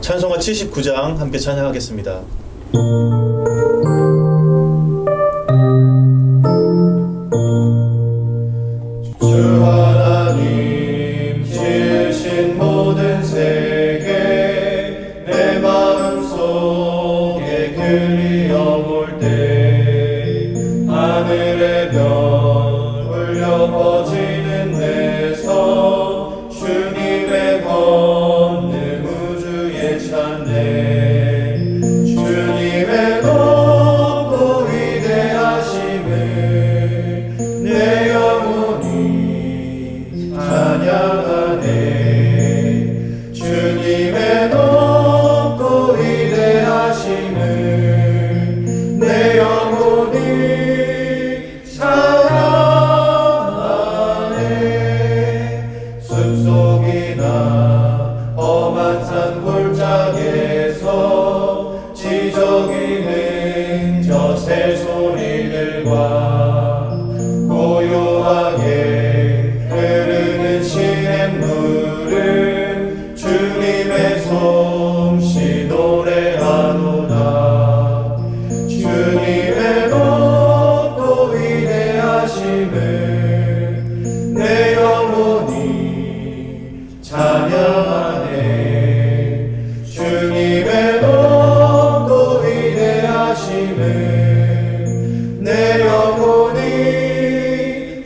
찬송가 79장 함께 찬양하겠습니다. 주 하나님 지으신 모든 세계 내 마음속에 그리어볼 때 하늘의 별 울려 퍼지는 데서 주님의 권능 우주에 찬네 주님의 높고 위대하심을 내 영혼이 찬양하네 주님의 높고 위대하심을 내 영혼이 찬양하네 숲속이나 험한 산 골짜기에서 지저귀는 저 새소리들과 고요하게 흐르는 시냇물을 주님의 솜씨 노래하노라 주님의 높고 위대하심을 내 영혼이 찬양하네 주님의 높고 위대하심을 내 영혼이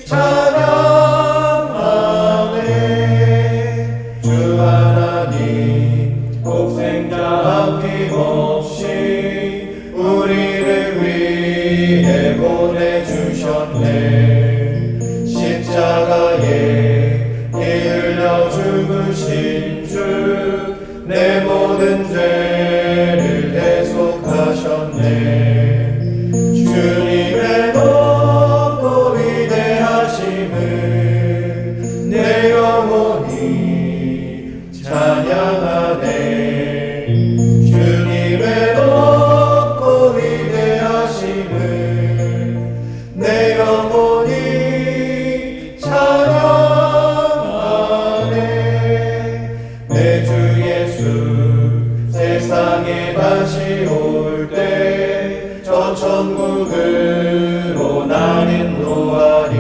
찬양하네 주 하나님 독생자 아낌없이 우리를 위해 보내주셨네 십자가에 피 흘려 죽으신 주 내 모든 죄를 대속하셨네 주님의 높고 위대하심을 내 영혼이 찬양하네 주님의 높고 위대하심을 내 영혼이 찬양하네 내 주 예수 세상에 다시 올 때 저 천국으로 날 인도하리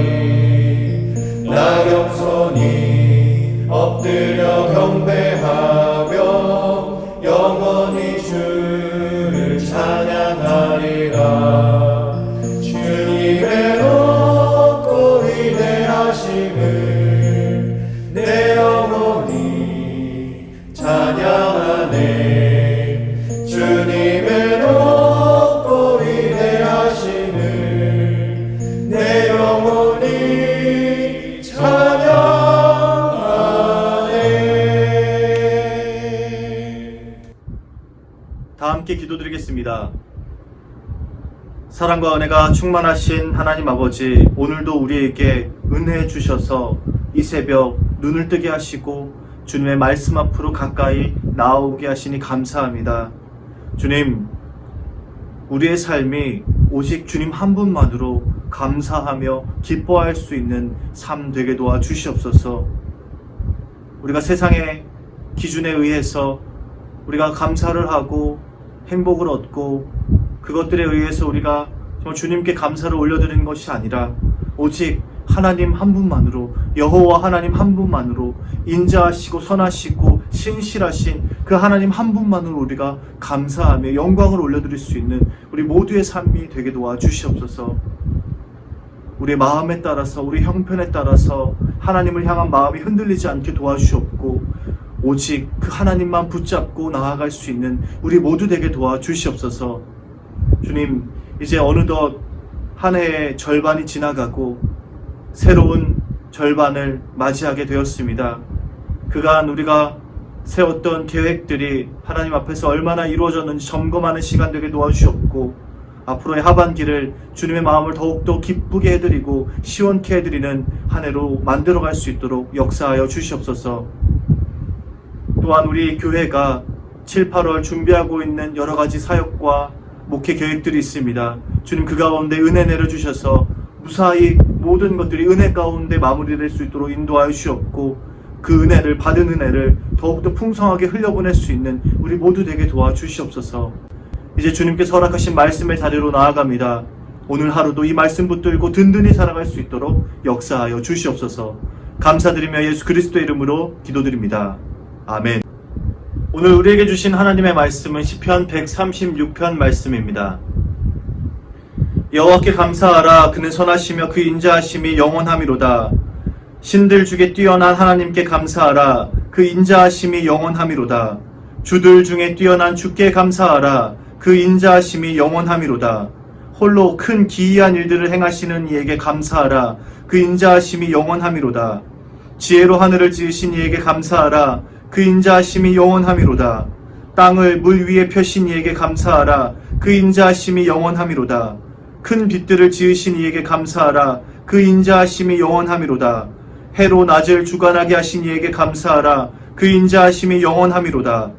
나 겸손히 엎드려 경배하며 영원히 주를 찬양하리라 주님의 높고 위대하심을 내 영혼이 찬양하네 주님의 높고 위대하심을 내 영혼이 찬양하네. 다 함께 기도드리겠습니다. 사랑과 은혜가 충만하신 하나님 아버지, 오늘도 우리에게 은혜 주셔서 이 새벽 눈을 뜨게 하시고 주님의 말씀 앞으로 가까이 나오게 하시니 감사합니다. 주님, 우리의 삶이 오직 주님 한 분만으로 감사하며 기뻐할 수 있는 삶 되게 도와주시옵소서. 우리가 세상의 기준에 의해서 우리가 감사를 하고 행복을 얻고 그것들에 의해서 우리가 정말 주님께 감사를 올려드리는 것이 아니라 오직 하나님 한 분만으로, 여호와 하나님 한 분만으로, 인자하시고 선하시고 신실하신 그 하나님 한 분만으로 우리가 감사하며 영광을 올려드릴 수 있는 우리 모두의 삶이 되게 도와주시옵소서. 우리의 마음에 따라서, 우리 형편에 따라서 하나님을 향한 마음이 흔들리지 않게 도와주시옵고 오직 그 하나님만 붙잡고 나아갈 수 있는 우리 모두 되게 도와주시옵소서. 주님, 이제 어느덧 한 해의 절반이 지나가고 새로운 절반을 맞이하게 되었습니다. 그간 우리가 세웠던 계획들이 하나님 앞에서 얼마나 이루어졌는지 점검하는 시간 되게 도와주셨고 앞으로의 하반기를 주님의 마음을 더욱더 기쁘게 해드리고 시원케 해드리는 한 해로 만들어갈 수 있도록 역사하여 주시옵소서. 또한 우리 교회가 7, 8월 준비하고 있는 여러 가지 사역과 목회 계획들이 있습니다. 주님, 그 가운데 은혜 내려주셔서 무사히 모든 것들이 은혜 가운데 마무리될 수 있도록 인도하여 주시옵고 그 은혜를, 받은 은혜를 더욱더 풍성하게 흘려보낼 수 있는 우리 모두 되게 도와주시옵소서. 이제 주님께서 허락하신 말씀의 자리로 나아갑니다. 오늘 하루도 이 말씀 붙들고 든든히 살아갈 수 있도록 역사하여 주시옵소서. 감사드리며 예수 그리스도의 이름으로 기도드립니다. 아멘. 오늘 우리에게 주신 하나님의 말씀은 시편 136편 말씀입니다. 여호와께 감사하라. 그는 선하시며 그 인자하심이 영원함이로다. 신들 중에 뛰어난 하나님께 감사하라. 그 인자하심이 영원함이로다. 주들 중에 뛰어난 주께 감사하라. 그 인자하심이 영원함이로다. 홀로 큰 기이한 일들을 행하시는 이에게 감사하라. 그 인자하심이 영원함이로다. 지혜로 하늘을 지으신 이에게 감사하라. 그 인자하심이 영원함이로다. 땅을 물 위에 펴신 이에게 감사하라. 그 인자하심이 영원함이로다. 큰 빛들을 지으신 이에게 감사하라. 그 인자하심이 영원함이로다. 해로 낮을 주관하게 하신 이에게 감사하라. 그 인자하심이 영원함이로다.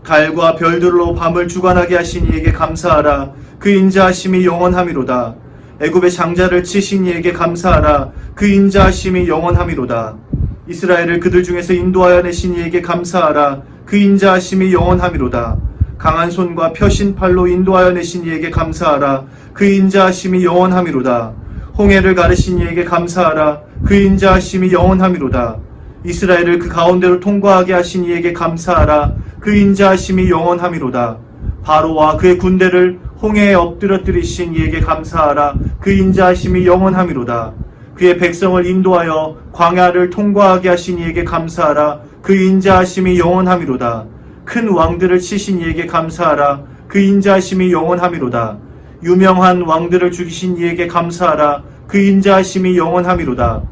달과 별들로 밤을 주관하게 하신 이에게 감사하라. 그 인자하심이 영원함이로다. 애굽의 장자를 치신 이에게 감사하라. 그 인자하심이 영원함이로다. 이스라엘을 그들 중에서 인도하여 내신 이에게 감사하라. 그 인자하심이 영원함이로다. 강한 손과 펴신 팔로 인도하여 내신 이에게 감사하라. 그 인자하심이 영원함이로다. 홍해를 가르신 이에게 감사하라. 그 인자하심이 영원함이로다. 이스라엘을 그 가운데로 통과하게 하신 이에게 감사하라. 그 인자하심이 영원함이로다. 바로와 그의 군대를 홍해에 엎드려뜨리신 이에게 감사하라. 그 인자하심이 영원함이로다. 그의 백성을 인도하여 광야를 통과하게 하신 이에게 감사하라. 그 인자하심이 영원함이로다. 큰 왕들을 치신 이에게 감사하라. 그 인자하심이 영원함이로다. 유명한 왕들을 죽이신 이에게 감사하라. 그 인자하심이 영원함이로다.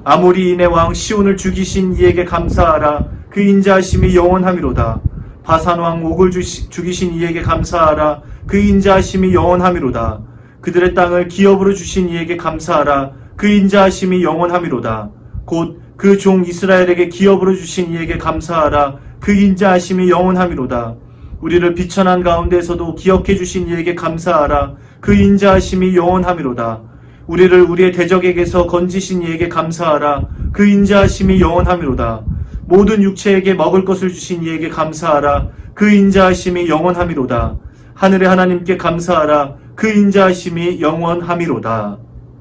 아모리인의 왕 시온을 죽이신 이에게 감사하라. 그 인자하심이 영원함이로다. 바산 왕 옥을 죽이신 이에게 감사하라. 그 인자하심이 영원함이로다. 그들의 땅을 기업으로 주신 이에게 감사하라. 그 인자하심이 영원함이로다. 곧 그 종 이스라엘에게 기업으로 주신 이에게 감사하라. 그 인자하심이 영원함이로다. 우리를 비천한 가운데서도 기억해 주신 이에게 감사하라. 그 인자하심이 영원함이로다. 우리를 우리의 대적에게서 건지신 이에게 감사하라. 그 인자하심이 영원함이로다. 모든 육체에게 먹을 것을 주신 이에게 감사하라. 그 인자하심이 영원함이로다. 하늘의 하나님께 감사하라. 그 인자하심이 영원함이로다.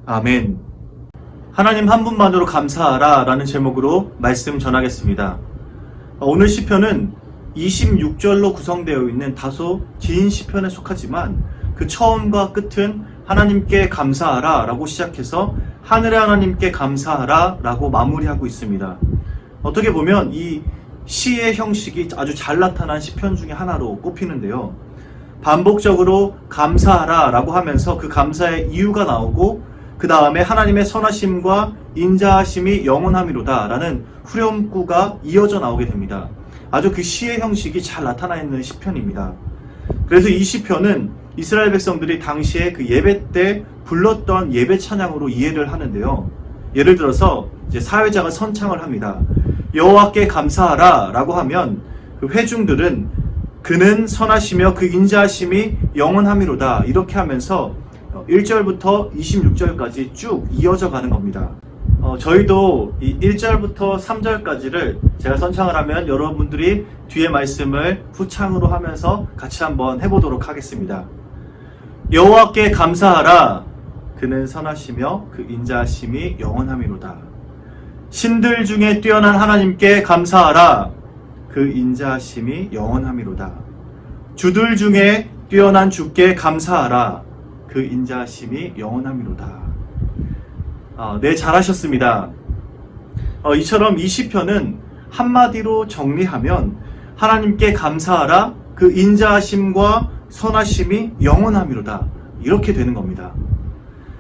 아멘. 하나님 한 분만으로 감사하라 라는 제목으로 말씀 전하겠습니다. 오늘 시편은 26절로 구성되어 있는 다소 긴 시편에 속하지만 그 처음과 끝은 하나님께 감사하라 라고 시작해서 하늘의 하나님께 감사하라 라고 마무리하고 있습니다. 어떻게 보면 이 시의 형식이 아주 잘 나타난 시편 중에 하나로 꼽히는데요. 반복적으로 감사하라 라고 하면서 그 감사의 이유가 나오고 그 다음에 하나님의 선하심과 인자하심이 영원함이로다 라는 후렴구가 이어져 나오게 됩니다. 아주 그 시의 형식이 잘 나타나 있는 시편입니다. 그래서 이 시편은 이스라엘 백성들이 당시에 그 예배 때 불렀던 예배 찬양으로 이해를 하는데요. 예를 들어서 이제 사회자가 선창을 합니다. 여호와께 감사하라 라고 하면 그 회중들은 그는 선하시며 그 인자하심이 영원함이로다 이렇게 하면서 1절부터 26절까지 쭉 이어져 가는 겁니다. 저희도 이 1절부터 3절까지를 제가 선창을 하면 여러분들이 뒤에 말씀을 후창으로 하면서 같이 한번 해보도록 하겠습니다. 여호와께 감사하라. 그는 선하시며 그 인자하심이 영원함이로다. 신들 중에 뛰어난 하나님께 감사하라. 그 인자하심이 영원함이로다. 주들 중에 뛰어난 주께 감사하라. 그 인자하심이 영원함이로다. 네, 잘하셨습니다. 이처럼 이 시편은 한마디로 정리하면 하나님께 감사하라. 그 인자하심과 선하심이 영원함이로다. 이렇게 되는 겁니다.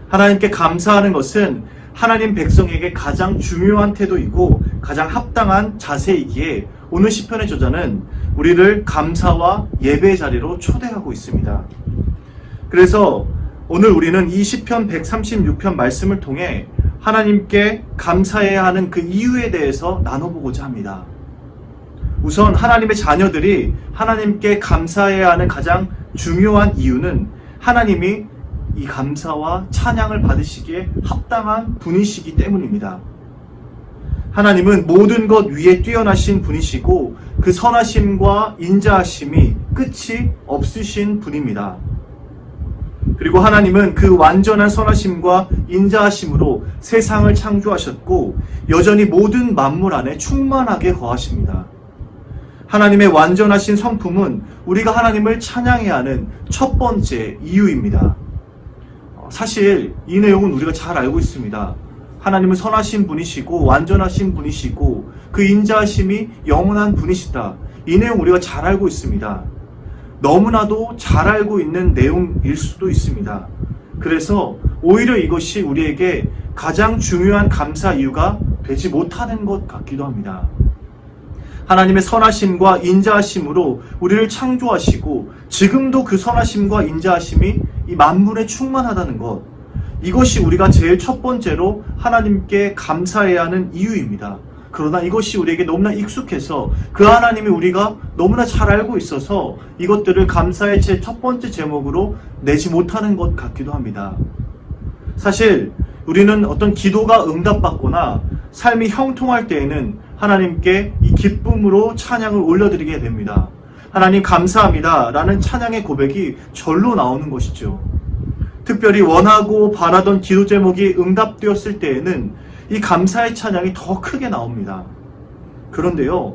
하나님께 감사하는 것은 하나님 백성에게 가장 중요한 태도이고 가장 합당한 자세이기에 오늘 시편의 저자는 우리를 감사와 예배의 자리로 초대하고 있습니다. 그래서 오늘 우리는 이 시편 136편 말씀을 통해 하나님께 감사해야 하는 그 이유에 대해서 나눠보고자 합니다. 우선 하나님의 자녀들이 하나님께 감사해야 하는 가장 중요한 이유는 하나님이 이 감사와 찬양을 받으시기에 합당한 분이시기 때문입니다. 하나님은 모든 것 위에 뛰어나신 분이시고 그 선하심과 인자하심이 끝이 없으신 분입니다. 그리고 하나님은 그 완전한 선하심과 인자하심으로 세상을 창조하셨고 여전히 모든 만물 안에 충만하게 거하십니다. 하나님의 완전하신 성품은 우리가 하나님을 찬양해야 하는 첫 번째 이유입니다. 사실 이 내용은 우리가 잘 알고 있습니다. 하나님은 선하신 분이시고 완전하신 분이시고 그 인자하심이 영원한 분이시다. 이 내용 우리가 잘 알고 있습니다. 너무나도 잘 알고 있는 내용일 수도 있습니다. 그래서 오히려 이것이 우리에게 가장 중요한 감사 이유가 되지 못하는 것 같기도 합니다. 하나님의 선하심과 인자하심으로 우리를 창조하시고 지금도 그 선하심과 인자하심이 이 만물에 충만하다는 것, 이것이 우리가 제일 첫 번째로 하나님께 감사해야 하는 이유입니다. 그러나 이것이 우리에게 너무나 익숙해서 그 하나님이 우리가 너무나 잘 알고 있어서 이것들을 감사의 제 첫 번째 제목으로 내지 못하는 것 같기도 합니다. 사실 우리는 어떤 기도가 응답받거나 삶이 형통할 때에는 하나님께 이 기쁨으로 찬양을 올려드리게 됩니다. 하나님 감사합니다 라는 찬양의 고백이 절로 나오는 것이죠. 특별히 원하고 바라던 기도 제목이 응답되었을 때에는 이 감사의 찬양이 더 크게 나옵니다. 그런데요,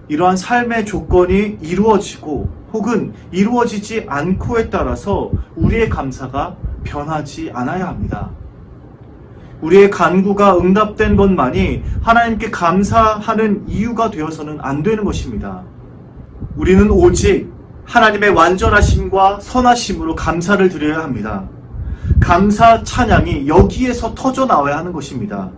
이러한 삶의 조건이 이루어지고 혹은 이루어지지 않고에 따라서 우리의 감사가 변하지 않아야 합니다. 우리의 간구가 응답된 것만이 하나님께 감사하는 이유가 되어서는 안 되는 것입니다. 우리는 오직 하나님의 완전하심과 선하심으로 감사를 드려야 합니다. 감사 찬양이 여기에서 터져 나와야 하는 것입니다.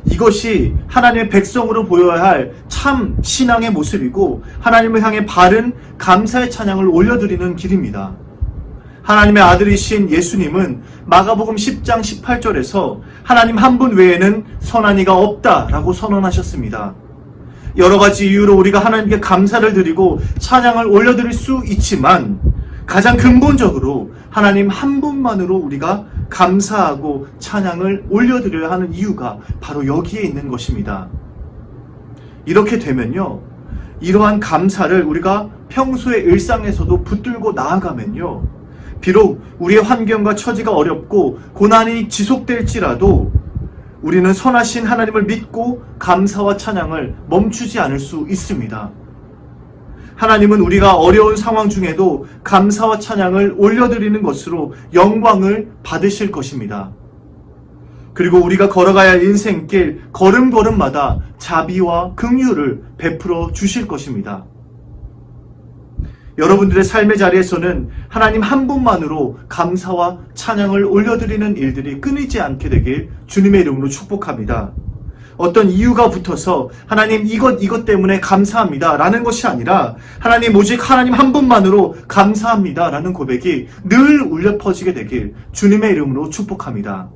이것이 하나님의 백성으로 보여야 할 참 신앙의 모습이고 하나님을 향해 바른 감사의 찬양을 올려드리는 길입니다. 하나님의 아들이신 예수님은 마가복음 10장 18절에서 하나님 한 분 외에는 선한 이가 없다라고 선언하셨습니다. 여러 가지 이유로 우리가 하나님께 감사를 드리고 찬양을 올려드릴 수 있지만 가장 근본적으로 하나님 한 분만으로 우리가 감사하고 찬양을 올려드려야 하는 이유가 바로 여기에 있는 것입니다. 이렇게 되면요, 이러한 감사를 우리가 평소의 일상에서도 붙들고 나아가면요, 비록 우리의 환경과 처지가 어렵고 고난이 지속될지라도 우리는 선하신 하나님을 믿고 감사와 찬양을 멈추지 않을 수 있습니다. 하나님은 우리가 어려운 상황 중에도 감사와 찬양을 올려드리는 것으로 영광을 받으실 것입니다. 그리고 우리가 걸어가야 할 인생길 걸음걸음마다 자비와 긍휼을 베풀어 주실 것입니다. 여러분들의 삶의 자리에서는 하나님 한 분만으로 감사와 찬양을 올려드리는 일들이 끊이지 않게 되길 주님의 이름으로 축복합니다. 어떤 이유가 붙어서 하나님 이것 때문에 감사합니다 라는 것이 아니라 하나님 오직 하나님 한 분만으로 감사합니다 라는 고백이 늘 울려 퍼지게 되길 주님의 이름으로 축복합니다.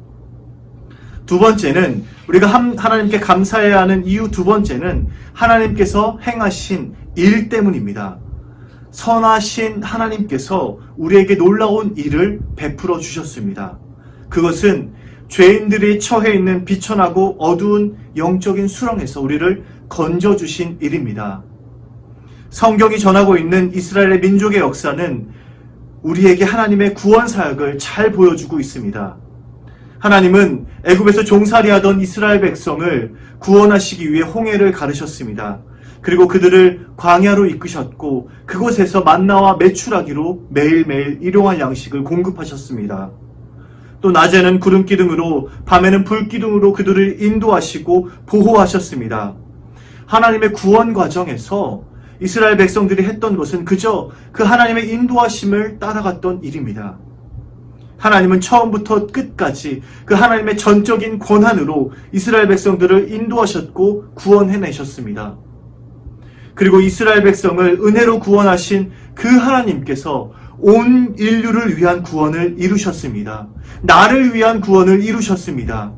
두 번째는 우리가 하나님께 감사해야 하는 이유 두 번째는 하나님께서 행하신 일 때문입니다. 선하신 하나님께서 우리에게 놀라운 일을 베풀어 주셨습니다. 그것은 죄인들이 처해 있는 비천하고 어두운 영적인 수렁에서 우리를 건져주신 일입니다. 성경이 전하고 있는 이스라엘의 민족의 역사는 우리에게 하나님의 구원 사역을 잘 보여주고 있습니다. 하나님은 애굽에서 종살이하던 이스라엘 백성을 구원하시기 위해 홍해를 가르셨습니다. 그리고 그들을 광야로 이끄셨고 그곳에서 만나와 메추라기로 매일매일 일용할 양식을 공급하셨습니다. 또 낮에는 구름기둥으로 밤에는 불기둥으로 그들을 인도하시고 보호하셨습니다. 하나님의 구원 과정에서 이스라엘 백성들이 했던 것은 그저 그 하나님의 인도하심을 따라갔던 일입니다. 하나님은 처음부터 끝까지 그 하나님의 전적인 권한으로 이스라엘 백성들을 인도하셨고 구원해내셨습니다. 그리고 이스라엘 백성을 은혜로 구원하신 그 하나님께서 온 인류를 위한 구원을 이루셨습니다. 나를 위한 구원을 이루셨습니다.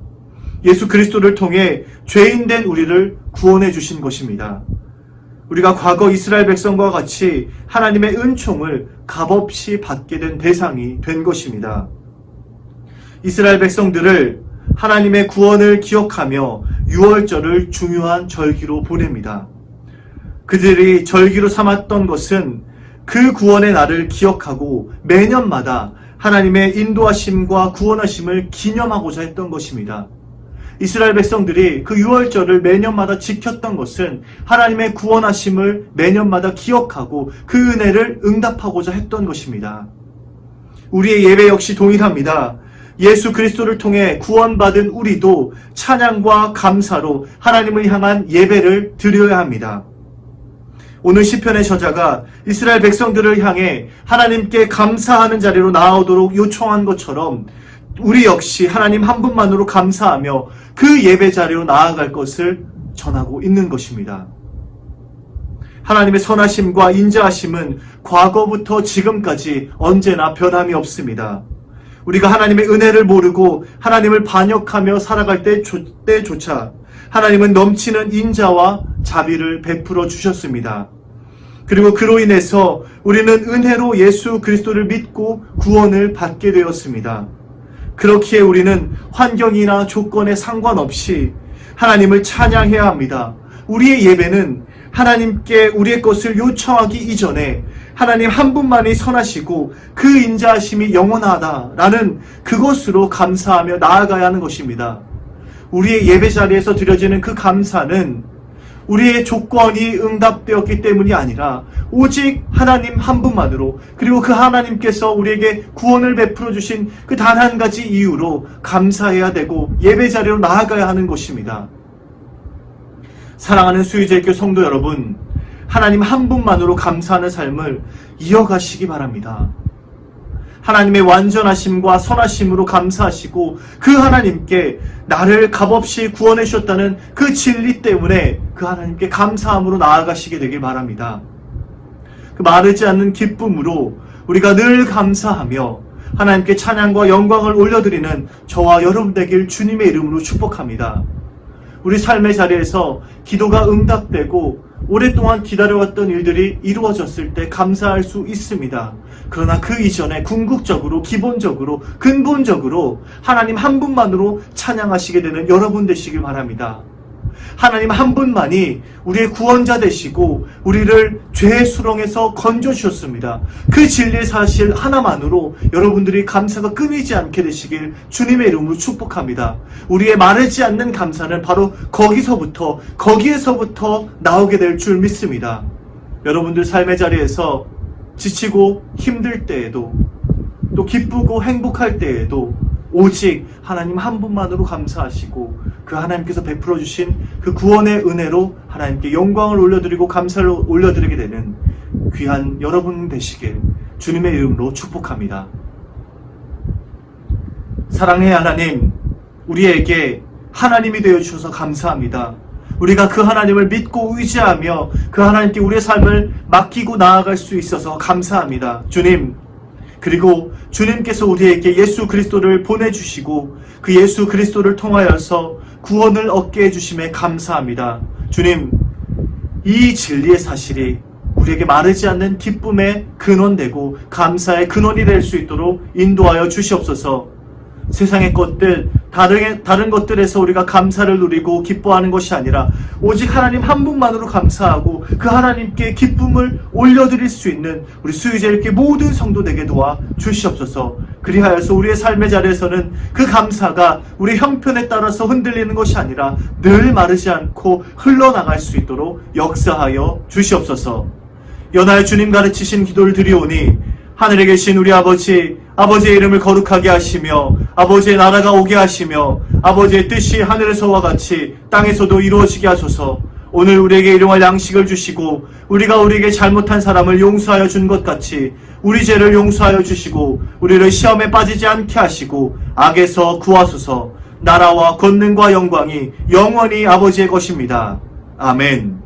예수 그리스도를 통해 죄인된 우리를 구원해 주신 것입니다. 우리가 과거 이스라엘 백성과 같이 하나님의 은총을 값없이 받게 된 대상이 된 것입니다. 이스라엘 백성들을 하나님의 구원을 기억하며 유월절을 중요한 절기로 보냅니다. 그들이 절기로 삼았던 것은 그 구원의 날을 기억하고 매년마다 하나님의 인도하심과 구원하심을 기념하고자 했던 것입니다. 이스라엘 백성들이 그 유월절을 매년마다 지켰던 것은 하나님의 구원하심을 매년마다 기억하고 그 은혜를 응답하고자 했던 것입니다. 우리의 예배 역시 동일합니다. 예수 그리스도를 통해 구원받은 우리도 찬양과 감사로 하나님을 향한 예배를 드려야 합니다. 오늘 시편의 저자가 이스라엘 백성들을 향해 하나님께 감사하는 자리로 나아오도록 요청한 것처럼 우리 역시 하나님 한 분만으로 감사하며 그 예배 자리로 나아갈 것을 전하고 있는 것입니다. 하나님의 선하심과 인자하심은 과거부터 지금까지 언제나 변함이 없습니다. 우리가 하나님의 은혜를 모르고 하나님을 반역하며 살아갈 때조차 하나님은 넘치는 인자와 자비를 베풀어 주셨습니다. 그리고 그로 인해서 우리는 은혜로 예수 그리스도를 믿고 구원을 받게 되었습니다. 그렇기에 우리는 환경이나 조건에 상관없이 하나님을 찬양해야 합니다. 우리의 예배는 하나님께 우리의 것을 요청하기 이전에 하나님 한 분만이 선하시고 그 인자하심이 영원하다라는 그것으로 감사하며 나아가야 하는 것입니다. 우리의 예배 자리에서 드려지는 그 감사는 우리의 조건이 응답되었기 때문이 아니라 오직 하나님 한 분만으로, 그리고 그 하나님께서 우리에게 구원을 베풀어 주신 그 단 한 가지 이유로 감사해야 되고 예배 자리로 나아가야 하는 것입니다. 사랑하는 수유제일교회 성도 여러분, 하나님 한 분만으로 감사하는 삶을 이어가시기 바랍니다. 하나님의 완전하심과 선하심으로 감사하시고 그 하나님께 나를 값없이 구원해 주셨다는 그 진리 때문에 그 하나님께 감사함으로 나아가시게 되길 바랍니다. 그 마르지 않는 기쁨으로 우리가 늘 감사하며 하나님께 찬양과 영광을 올려드리는 저와 여러분 되길 주님의 이름으로 축복합니다. 우리 삶의 자리에서 기도가 응답되고 오랫동안 기다려왔던 일들이 이루어졌을 때 감사할 수 있습니다. 그러나 그 이전에 궁극적으로, 기본적으로, 근본적으로 하나님 한 분만으로 찬양하시게 되는 여러분 되시길 바랍니다. 하나님 한 분만이 우리의 구원자 되시고 우리를 죄의 수렁에서 건져주셨습니다. 그 진리의 사실 하나만으로 여러분들이 감사가 끊이지 않게 되시길 주님의 이름으로 축복합니다. 우리의 마르지 않는 감사는 바로 거기에서부터 나오게 될 줄 믿습니다. 여러분들 삶의 자리에서 지치고 힘들 때에도, 또 기쁘고 행복할 때에도 오직 하나님 한 분만으로 감사하시고 그 하나님께서 베풀어 주신 그 구원의 은혜로 하나님께 영광을 올려드리고 감사를 올려드리게 되는 귀한 여러분 되시길 주님의 이름으로 축복합니다. 사랑의 하나님, 우리에게 하나님이 되어주셔서 감사합니다. 우리가 그 하나님을 믿고 의지하며 그 하나님께 우리의 삶을 맡기고 나아갈 수 있어서 감사합니다. 주님, 그리고 주님께서 우리에게 예수 그리스도를 보내주시고 그 예수 그리스도를 통하여서 구원을 얻게 해주심에 감사합니다. 주님, 이 진리의 사실이 우리에게 마르지 않는 기쁨의 근원되고 감사의 근원이 될 수 있도록 인도하여 주시옵소서. 세상의 것들, 다른 것들에서 우리가 감사를 누리고 기뻐하는 것이 아니라 오직 하나님 한 분만으로 감사하고 그 하나님께 기쁨을 올려드릴 수 있는 우리 수유제일교회 모든 성도에게 도와 주시옵소서. 그리하여서 우리의 삶의 자리에서는 그 감사가 우리 형편에 따라서 흔들리는 것이 아니라 늘 마르지 않고 흘러나갈 수 있도록 역사하여 주시옵소서. 연하여 주님 가르치신 기도를 드리오니 하늘에 계신 우리 아버지의 이름을 거룩하게 하시며 아버지의 나라가 오게 하시며 아버지의 뜻이 하늘에서와 같이 땅에서도 이루어지게 하소서. 오늘 우리에게 일용할 양식을 주시고 우리가 우리에게 잘못한 사람을 용서하여 준 것 같이 우리 죄를 용서하여 주시고 우리를 시험에 빠지지 않게 하시고 악에서 구하소서. 나라와 권능과 영광이 영원히 아버지의 것입니다. 아멘.